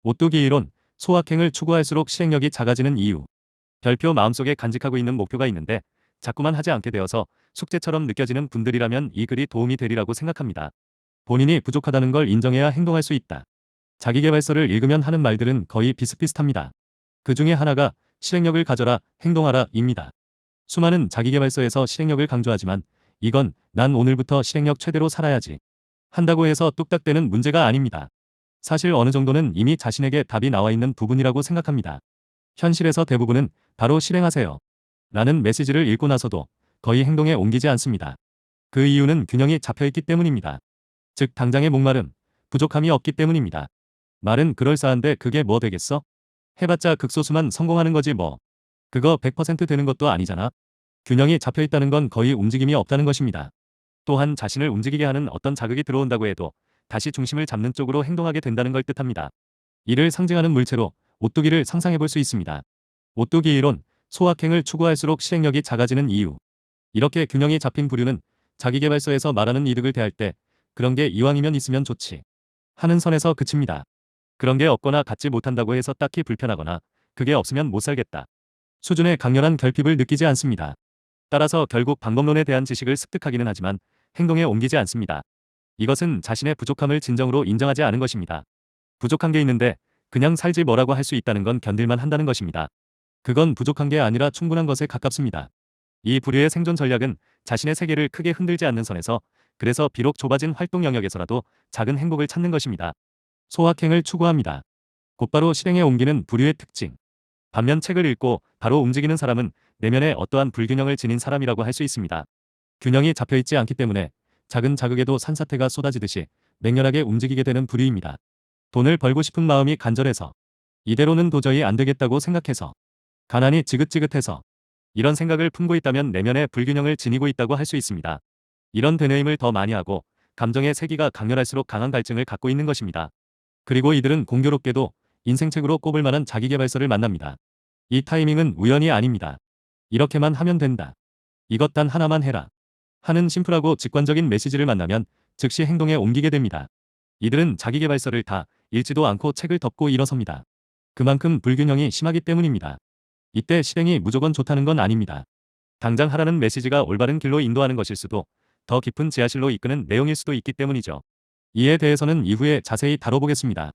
오뚜기 이론, 소확행을 추구할수록 실행력이 작아지는 이유. 별표 마음속에 간직하고 있는 목표가 있는데 자꾸만 하지 않게 되어서 숙제처럼 느껴지는 분들이라면 이 글이 도움이 되리라고 생각합니다. 본인이 부족하다는 걸 인정해야 행동할 수 있다. 자기계발서를 읽으면 하는 말들은 거의 비슷비슷합니다. 그 중에 하나가 실행력을 가져라, 행동하라 입니다. 수많은 자기계발서에서 실행력을 강조하지만 이건 난 오늘부터 실행력 최대로 살아야지 한다고 해서 뚝딱되는 문제가 아닙니다. 사실 어느 정도는 이미 자신에게 답이 나와 있는 부분이라고 생각합니다. 현실에서 대부분은 바로 실행하세요 라는 메시지를 읽고 나서도 거의 행동에 옮기지 않습니다. 그 이유는 균형이 잡혀있기 때문입니다. 즉 당장의 목마름, 부족함이 없기 때문입니다. 말은 그럴싸한데 그게 뭐 되겠어? 해봤자 극소수만 성공하는 거지 뭐. 그거 100% 되는 것도 아니잖아. 균형이 잡혀있다는 건 거의 움직임이 없다는 것입니다. 또한 자신을 움직이게 하는 어떤 자극이 들어온다고 해도 다시 중심을 잡는 쪽으로 행동하게 된다는 걸 뜻합니다. 이를 상징하는 물체로 오뚜기를 상상해 볼 수 있습니다. 오뚜기 이론, 소확행을 추구할수록 실행력이 작아지는 이유. 이렇게 균형이 잡힌 부류는 자기계발서에서 말하는 이득을 대할 때 그런 게 이왕이면 있으면 좋지 하는 선에서 그칩니다. 그런 게 없거나 갖지 못한다고 해서 딱히 불편하거나 그게 없으면 못 살겠다 수준의 강렬한 결핍을 느끼지 않습니다. 따라서 결국 방법론에 대한 지식을 습득하기는 하지만 행동에 옮기지 않습니다. 이것은 자신의 부족함을 진정으로 인정하지 않은 것입니다. 부족한 게 있는데 그냥 살지 뭐라고 할 수 있다는 건 견딜만 한다는 것입니다. 그건 부족한 게 아니라 충분한 것에 가깝습니다. 이 부류의 생존 전략은 자신의 세계를 크게 흔들지 않는 선에서 그래서 비록 좁아진 활동 영역에서라도 작은 행복을 찾는 것입니다. 소확행을 추구합니다. 곧바로 실행에 옮기는 부류의 특징. 반면 책을 읽고 바로 움직이는 사람은 내면에 어떠한 불균형을 지닌 사람이라고 할 수 있습니다. 균형이 잡혀있지 않기 때문에 작은 자극에도 산사태가 쏟아지듯이 맹렬하게 움직이게 되는 부류입니다. 돈을 벌고 싶은 마음이 간절해서, 이대로는 도저히 안 되겠다고 생각해서, 가난이 지긋지긋해서 이런 생각을 품고 있다면 내면의 불균형을 지니고 있다고 할 수 있습니다. 이런 되뇌임을 더 많이 하고 감정의 세기가 강렬할수록 강한 갈증을 갖고 있는 것입니다. 그리고 이들은 공교롭게도 인생책으로 꼽을 만한 자기계발서를 만납니다. 이 타이밍은 우연이 아닙니다. 이렇게만 하면 된다. 이것 단 하나만 해라. 하는 심플하고 직관적인 메시지를 만나면 즉시 행동에 옮기게 됩니다. 이들은 자기계발서를 다 읽지도 않고 책을 덮고 일어섭니다. 그만큼 불균형이 심하기 때문입니다. 이때 실행이 무조건 좋다는 건 아닙니다. 당장 하라는 메시지가 올바른 길로 인도하는 것일 수도 더 깊은 지하실로 이끄는 내용일 수도 있기 때문이죠. 이에 대해서는 이후에 자세히 다뤄보겠습니다.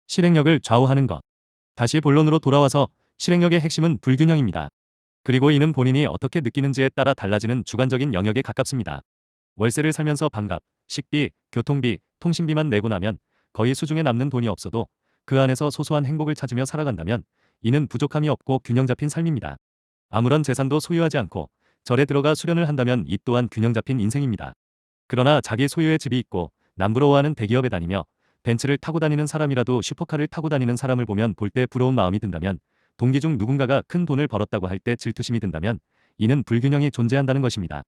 실행력을 좌우하는 것. 다시 본론으로 돌아와서 실행력의 핵심은 불균형입니다. 그리고 이는 본인이 어떻게 느끼는지에 따라 달라지는 주관적인 영역에 가깝습니다. 월세를 살면서 방값, 식비, 교통비, 통신비만 내고 나면 거의 수중에 남는 돈이 없어도 그 안에서 소소한 행복을 찾으며 살아간다면 이는 부족함이 없고 균형 잡힌 삶입니다. 아무런 재산도 소유하지 않고 절에 들어가 수련을 한다면 이 또한 균형 잡힌 인생입니다. 그러나 자기 소유의 집이 있고 남부러워하는 대기업에 다니며 벤츠를 타고 다니는 사람이라도 슈퍼카를 타고 다니는 사람을 보면 볼 때 부러운 마음이 든다면, 동기 중 누군가가 큰 돈을 벌었다고 할 때 질투심이 든다면 이는 불균형이 존재한다는 것입니다.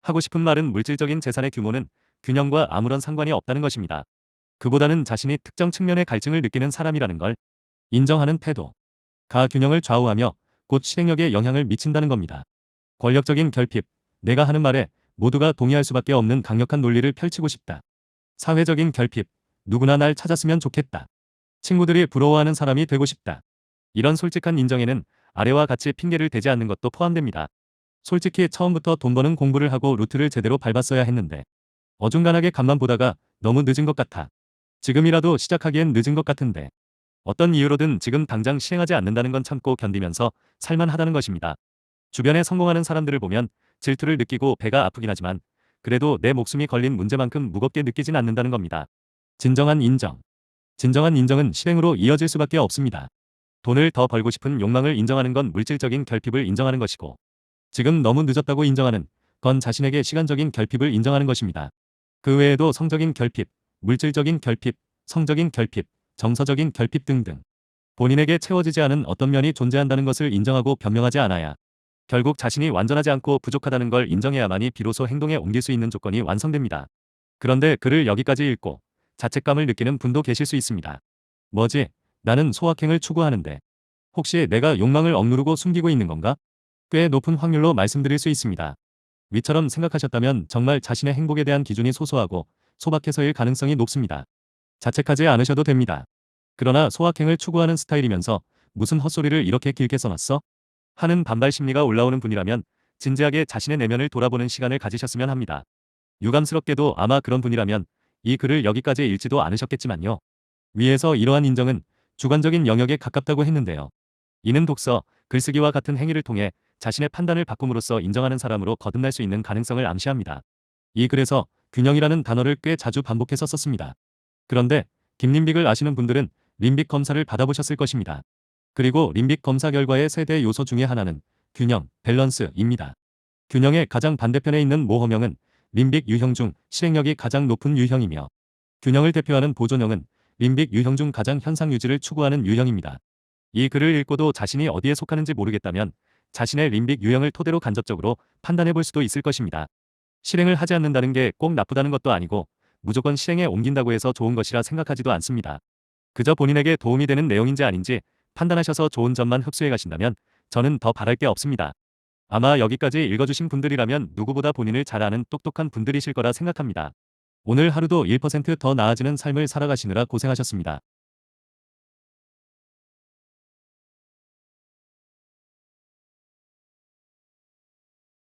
하고 싶은 말은 물질적인 재산의 규모는 균형과 아무런 상관이 없다는 것입니다. 그보다는 자신이 특정 측면의 갈증을 느끼는 사람이라는 걸 인정하는 태도. 가 균형을 좌우하며 곧 실행력에 영향을 미친다는 겁니다. 권력적인 결핍. 내가 하는 말에 모두가 동의할 수밖에 없는 강력한 논리를 펼치고 싶다. 사회적인 결핍. 누구나 날 찾았으면 좋겠다. 친구들이 부러워하는 사람이 되고 싶다. 이런 솔직한 인정에는 아래와 같이 핑계를 대지 않는 것도 포함됩니다. 솔직히 처음부터 돈 버는 공부를 하고 루트를 제대로 밟았어야 했는데 어중간하게 간만 보다가 너무 늦은 것 같아. 지금이라도 시작하기엔 늦은 것 같은데. 어떤 이유로든 지금 당장 시행하지 않는다는 건 참고 견디면서 살만하다는 것입니다. 주변에 성공하는 사람들을 보면 질투를 느끼고 배가 아프긴 하지만 그래도 내 목숨이 걸린 문제만큼 무겁게 느끼진 않는다는 겁니다. 진정한 인정. 진정한 인정은 실행으로 이어질 수밖에 없습니다. 돈을 더 벌고 싶은 욕망을 인정하는 건 물질적인 결핍을 인정하는 것이고, 지금 너무 늦었다고 인정하는 건 자신에게 시간적인 결핍을 인정하는 것입니다. 그 외에도 성적인 결핍, 물질적인 결핍, 성적인 결핍, 정서적인 결핍 등등 본인에게 채워지지 않은 어떤 면이 존재한다는 것을 인정하고 변명하지 않아야 결국 자신이 완전하지 않고 부족하다는 걸 인정해야만이 비로소 행동에 옮길 수 있는 조건이 완성됩니다. 그런데 글을 여기까지 읽고 자책감을 느끼는 분도 계실 수 있습니다. 뭐지? 나는 소확행을 추구하는데 혹시 내가 욕망을 억누르고 숨기고 있는 건가? 꽤 높은 확률로 말씀드릴 수 있습니다. 위처럼 생각하셨다면 정말 자신의 행복에 대한 기준이 소소하고 소박해서일 가능성이 높습니다. 자책하지 않으셔도 됩니다. 그러나 소확행을 추구하는 스타일이면서 무슨 헛소리를 이렇게 길게 써놨어? 하는 반발 심리가 올라오는 분이라면 진지하게 자신의 내면을 돌아보는 시간을 가지셨으면 합니다. 유감스럽게도 아마 그런 분이라면 이 글을 여기까지 읽지도 않으셨겠지만요. 위에서 이러한 인정은 주관적인 영역에 가깝다고 했는데요. 이는 독서, 글쓰기와 같은 행위를 통해 자신의 판단을 바꿈으로써 인정하는 사람으로 거듭날 수 있는 가능성을 암시합니다. 이 글에서 균형이라는 단어를 꽤 자주 반복해서 썼습니다. 그런데 김림빅을 아시는 분들은 림빅 검사를 받아보셨을 것입니다. 그리고 림빅 검사 결과의 세대 요소 중에 하나는 균형, 밸런스입니다. 균형의 가장 반대편에 있는 모험형은 림빅 유형 중 실행력이 가장 높은 유형이며 균형을 대표하는 보존형은 림빅 유형 중 가장 현상 유지를 추구하는 유형입니다. 이 글을 읽고도 자신이 어디에 속하는지 모르겠다면 자신의 림빅 유형을 토대로 간접적으로 판단해 볼 수도 있을 것입니다. 실행을 하지 않는다는 게 꼭 나쁘다는 것도 아니고 무조건 실행에 옮긴다고 해서 좋은 것이라 생각하지도 않습니다. 그저 본인에게 도움이 되는 내용인지 아닌지 판단하셔서 좋은 점만 흡수해 가신다면 저는 더 바랄 게 없습니다. 아마 여기까지 읽어주신 분들이라면 누구보다 본인을 잘 아는 똑똑한 분들이실 거라 생각합니다. 오늘 하루도 1%더 나아지는 삶을 살아가시느라 고생하셨습니다.